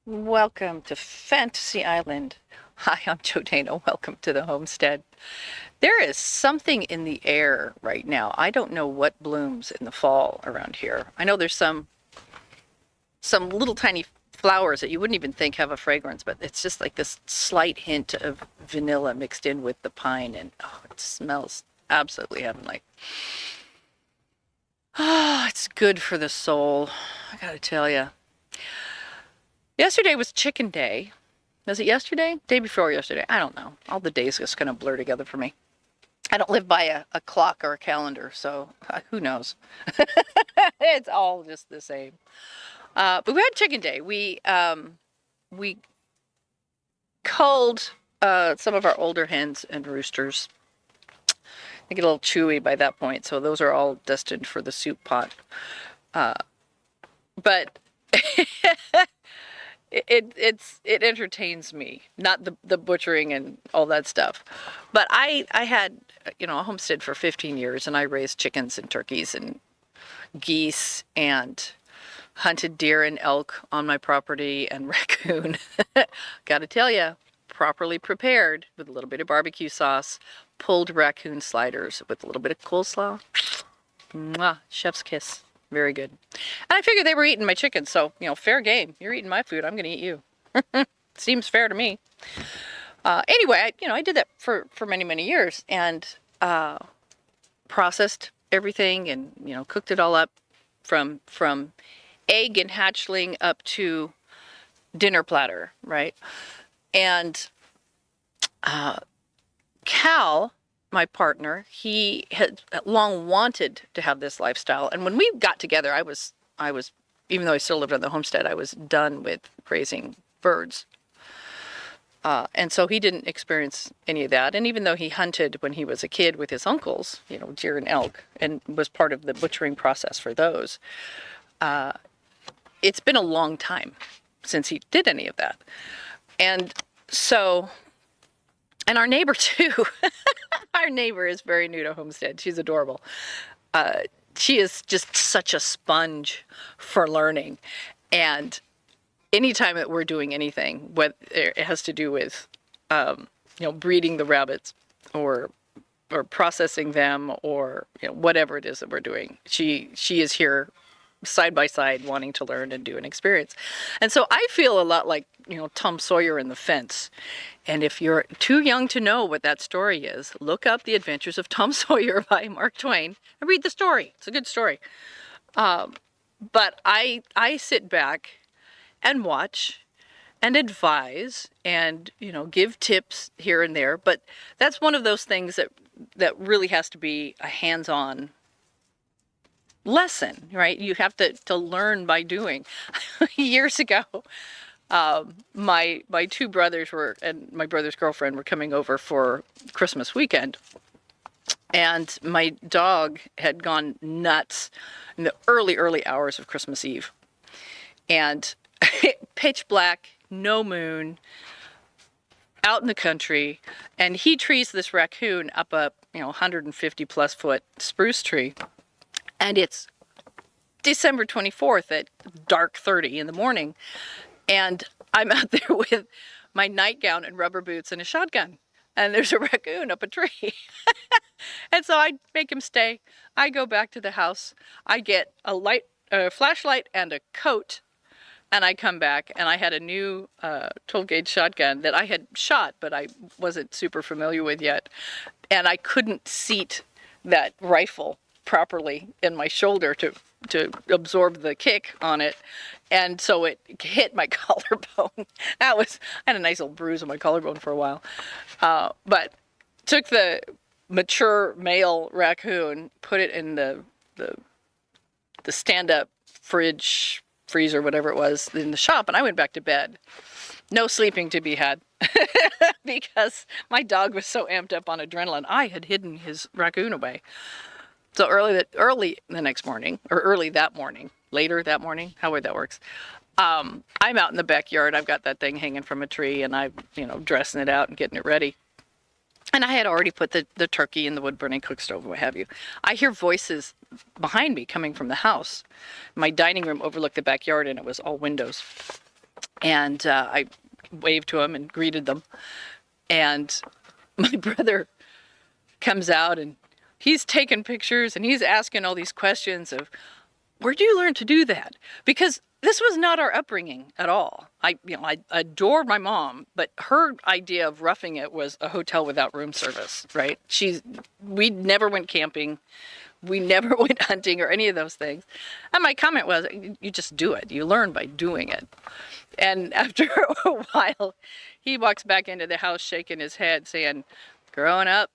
Welcome to Fantasy Island. Hi, I'm Joe Dana. Welcome to the homestead. There is something in the air right now. I don't know what blooms in the fall around here. I know there's some little tiny flowers that you wouldn't even think have a fragrance, but it's just like this slight hint of vanilla mixed in with the pine, and oh, it smells absolutely heavenly. Oh, it's good for the soul. I gotta tell you. Yesterday was chicken day. Was it yesterday? Day before yesterday? I don't know. All the days just kind of blur together for me. I don't live by a clock or a calendar, so who knows? It's all just the same. But we had chicken day. We culled some of our older hens and roosters. They get a little chewy by that point, so those are all destined for the soup pot. But it entertains me, not the butchering and all that stuff. But I had a homestead for 15 years, and I raised chickens and turkeys and geese and hunted deer and elk on my property and raccoon. Gotta tell you, properly prepared with a little bit of barbecue sauce, pulled raccoon sliders with a little bit of coleslaw. Mwah, chef's kiss. Very good. And I figured they were eating my chicken, so, fair game. You're eating my food, I'm going to eat you. Seems fair to me. Anyway, I did that for many, many years, and processed everything and, cooked it all up from egg and hatchling up to dinner platter, right? And Cal, my partner, he had long wanted to have this lifestyle. And when we got together, I was, even though I still lived on the homestead, I was done with raising birds. And so he didn't experience any of that. And even though he hunted when he was a kid with his uncles, deer and elk, and was part of the butchering process for those, it's been a long time since he did any of that. And so, and our neighbor too, our neighbor is very new to homestead. She's adorable. She is just such a sponge for learning. And anytime that we're doing anything, whether it has to do with, breeding the rabbits or processing them or, whatever it is that we're doing, she is here side by side wanting to learn and do an experience. And so I feel a lot like, Tom Sawyer and the Fence. And if you're too young to know what that story is, look up The Adventures of Tom Sawyer by Mark Twain and read the story. It's a good story. But I sit back and watch and advise and, give tips here and there. But that's one of those things that really has to be a hands-on lesson, right? You have to learn by doing. Years ago, my two brothers and my brother's girlfriend were coming over for Christmas weekend. And my dog had gone nuts in the early hours of Christmas Eve. And pitch black, no moon, out in the country, and he trees this raccoon up a 150 plus foot spruce tree, and it's December 24th at dark 30 in the morning, and I'm out there with my nightgown and rubber boots and a shotgun, and there's a raccoon up a tree. And so I make him stay. I go back to the house. I get a flashlight and a coat. And I come back, and I had a new 12-gauge shotgun that I had shot, but I wasn't super familiar with yet. And I couldn't seat that rifle properly in my shoulder to absorb the kick on it. And so it hit my collarbone. I had a nice little bruise on my collarbone for a while. But took the mature male raccoon, put it in the stand-up freezer, whatever it was, in the shop, and I went back to bed. No sleeping to be had because my dog was so amped up on adrenaline. I had hidden his raccoon away. So early the next morning, or early that morning, later that morning, however that works, I'm out in the backyard. I've got that thing hanging from a tree, and I'm dressing it out and getting it ready. And I had already put the turkey in the wood-burning cook stove and what have you. I hear voices behind me coming from the house. My dining room overlooked the backyard, and it was all windows. And I waved to them and greeted them. And my brother comes out and he's taking pictures and he's asking all these questions of, where'd you learn to do that? Because this was not our upbringing at all. I adore my mom, but her idea of roughing it was a hotel without room service, right? We never went camping. We never went hunting or any of those things. And my comment was, you just do it. You learn by doing it. And after a while, he walks back into the house shaking his head saying, growing up,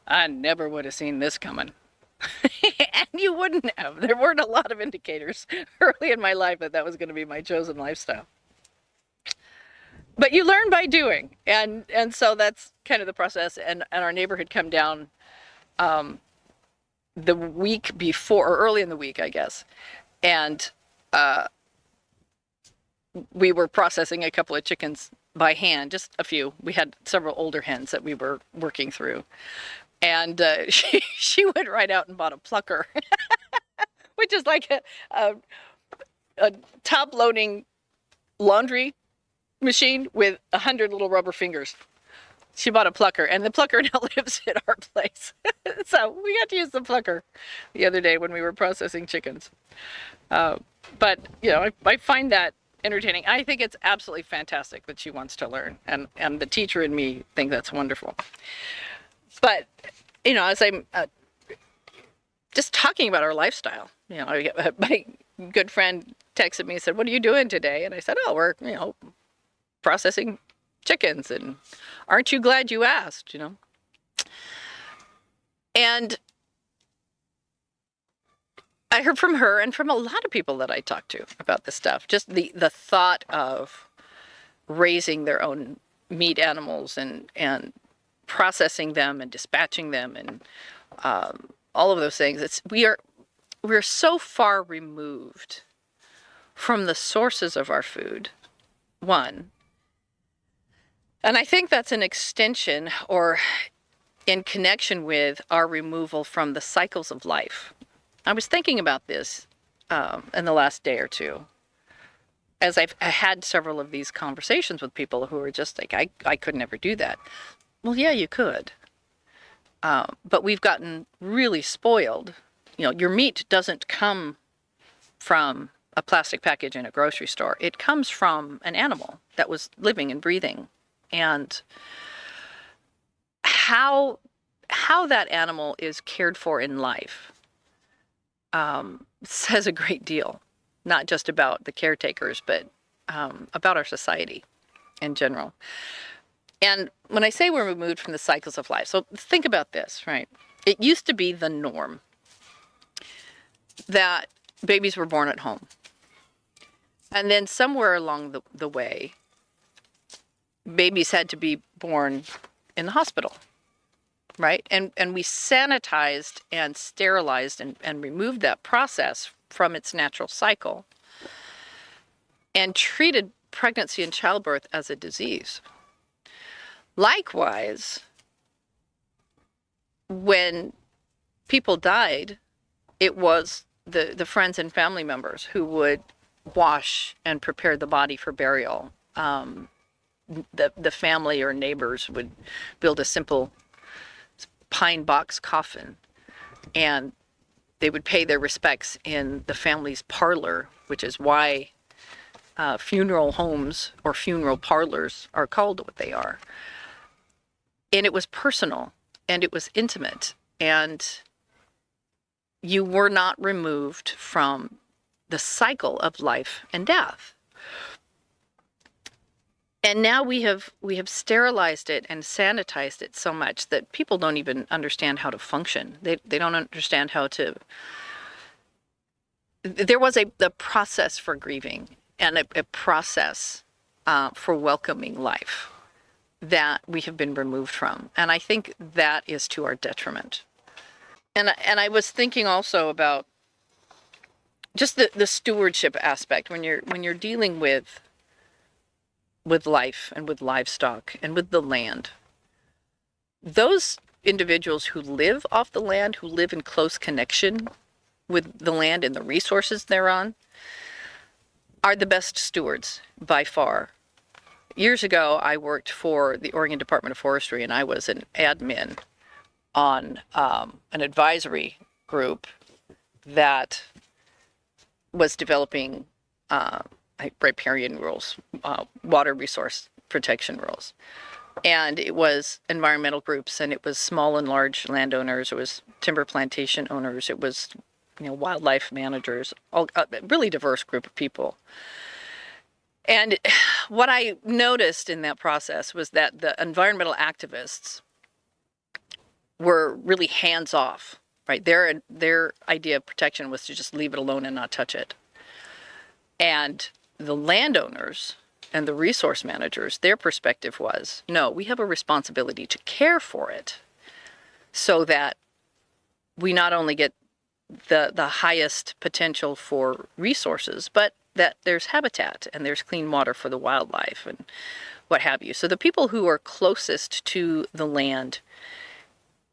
I never would have seen this coming. And you wouldn't have. There weren't a lot of indicators early in my life that was going to be my chosen lifestyle. But you learn by doing. And so that's kind of the process. And our neighbor had come down the week before, or early in the week, I guess. And we were processing a couple of chickens by hand, just a few. We had several older hens that we were working through. And she went right out and bought a plucker, which is like a top-loading laundry machine with 100 little rubber fingers. She bought a plucker, and the plucker now lives at our place. So we got to use the plucker the other day when we were processing chickens. But, I find that entertaining. I think it's absolutely fantastic that she wants to learn, and the teacher in me think that's wonderful. But, as I'm just talking about our lifestyle, my good friend texted me and said, what are you doing today? And I said, oh, we're, processing chickens, and aren't you glad you asked, And I heard from her and from a lot of people that I talked to about this stuff, just the thought of raising their own meat animals and processing them and dispatching them and all of those things. We're so far removed from the sources of our food, one. And I think that's an extension or in connection with our removal from the cycles of life. I was thinking about this in the last day or two, as I had several of these conversations with people who were just like, I could never do that. Well, yeah, you could. But we've gotten really spoiled. Your meat doesn't come from a plastic package in a grocery store. It comes from an animal that was living and breathing. And how that animal is cared for in life says a great deal, not just about the caretakers, but about our society in general. And when I say we're removed from the cycles of life, so think about this, right? It used to be the norm that babies were born at home. And then somewhere along the way, babies had to be born in the hospital, right? And we sanitized and sterilized and removed that process from its natural cycle and treated pregnancy and childbirth as a disease. Likewise, when people died, it was the friends and family members who would wash and prepare the body for burial. The family or neighbors would build a simple pine box coffin, and they would pay their respects in the family's parlor, which is why funeral homes or funeral parlors are called what they are. And it was personal, and it was intimate, and you were not removed from the cycle of life and death. And now we have sterilized it and sanitized it so much that people don't even understand how to function. They don't understand how to. There was a process for grieving and a process for welcoming life that we have been removed from, and I think that is to our detriment. And I was thinking also about just the stewardship aspect when you're dealing with life and with livestock and with the land. Those individuals who live off the land, who live in close connection with the land and the resources thereon, are the best stewards by far. Years ago, I worked for the Oregon Department of Forestry, and I was an admin on an advisory group that was developing riparian rules, water resource protection rules. And it was environmental groups, and it was small and large landowners, it was timber plantation owners, it was wildlife managers, all a really diverse group of people. And what I noticed in that process was that the environmental activists were really hands off, right? Their idea of protection was to just leave it alone and not touch it. And the landowners and the resource managers, their perspective was, no, we have a responsibility to care for it so that we not only get the highest potential for resources, but that there's habitat and there's clean water for the wildlife and what have you. So the people who are closest to the land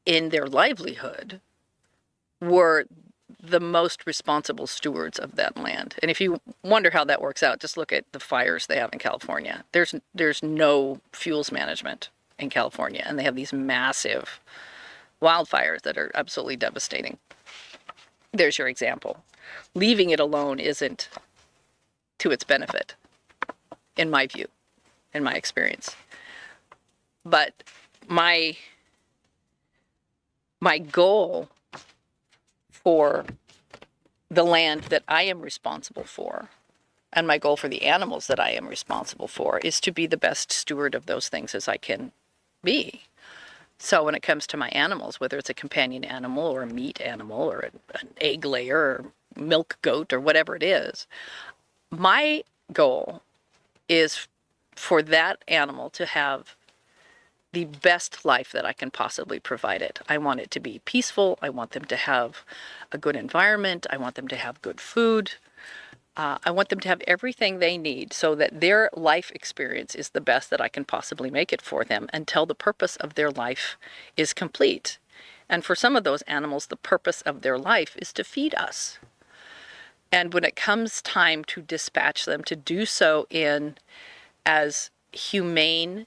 in their livelihood were the most responsible stewards of that land. And if you wonder how that works out, just look at the fires they have in California. There's no fuels management in California, and they have these massive wildfires that are absolutely devastating. There's your example. Leaving it alone isn't to its benefit, in my view, in my experience. But my goal for the land that I am responsible for, and my goal for the animals that I am responsible for, is to be the best steward of those things as I can be. So when it comes to my animals, whether it's a companion animal or a meat animal or an egg layer or milk goat or whatever it is, my goal is for that animal to have the best life that I can possibly provide it. I want it to be peaceful. I want them to have a good environment. I want them to have good food. I want them to have everything they need so that their life experience is the best that I can possibly make it for them until the purpose of their life is complete. And for some of those animals, the purpose of their life is to feed us. And when it comes time to dispatch them, to do so in as humane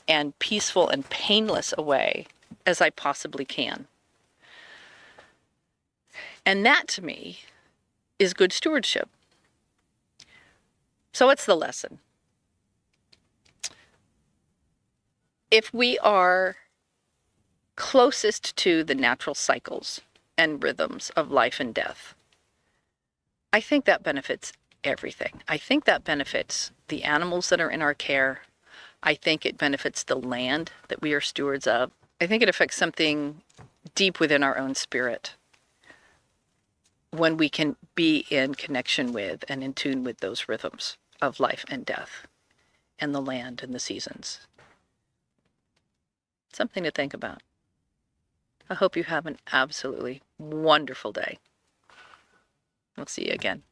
and peaceful and painless a way as I possibly can. And that, to me, is good stewardship. So what's the lesson? If we are closest to the natural cycles and rhythms of life and death, I think that benefits everything. I think that benefits the animals that are in our care. I think it benefits the land that we are stewards of. I think it affects something deep within our own spirit when we can be in connection with and in tune with those rhythms of life and death and the land and the seasons. Something to think about. I hope you have an absolutely wonderful day. We'll see you again.